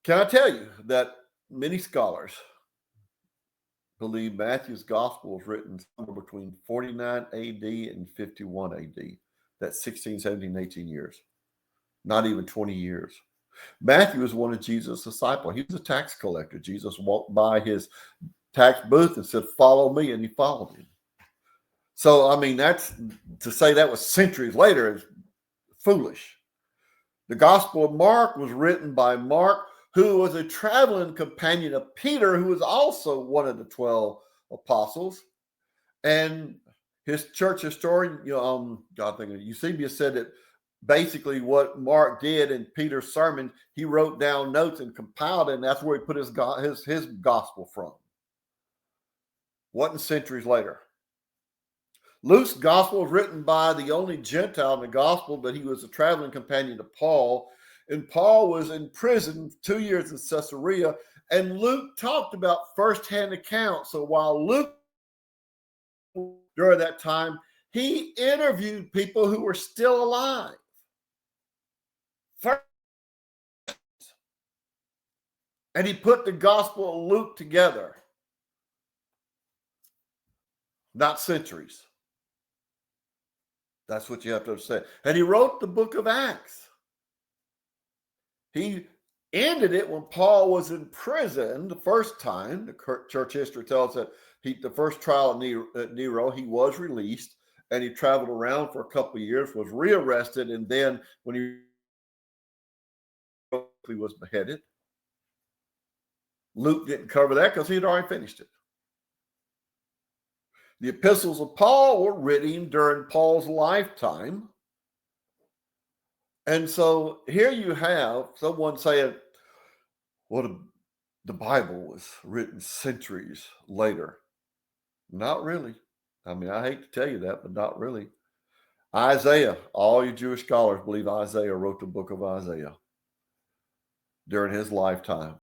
Can I tell you that many scholars believe Matthew's gospel was written somewhere between 49 AD and 51 AD. That's 16, 17, 18 years. Not even 20 years. Matthew was one of Jesus' disciples. He was a tax collector. Jesus walked by his tax booth and said, "Follow me," and he followed him. So, I mean, that's to say that was centuries later is foolish. The Gospel of Mark was written by Mark, who was a traveling companion of Peter, who was also one of the 12 apostles. And his church historian, Eusebius said that basically what Mark did in Peter's sermon, he wrote down notes and compiled it, and that's where he put his gospel from. Wasn't centuries later. Luke's gospel was written by the only Gentile in the gospel, but he was a traveling companion to Paul. And Paul was in prison 2 years in Caesarea. And Luke talked about firsthand accounts. So while Luke, during that time, he interviewed people who were still alive. And he put the gospel of Luke together. Not centuries. That's what you have to understand. And he wrote the book of Acts. He ended it when Paul was in prison the first time. The church history tells that the first trial at Nero, he was released, and he traveled around for a couple of years, was rearrested, and then when he was beheaded. Luke didn't cover that because he had already finished it. The epistles of Paul were written during Paul's lifetime. And so here you have someone saying, well, the Bible was written centuries later. Not really. I mean, I hate to tell you that, but not really. Isaiah, all you Jewish scholars believe Isaiah wrote the book of Isaiah during his lifetime.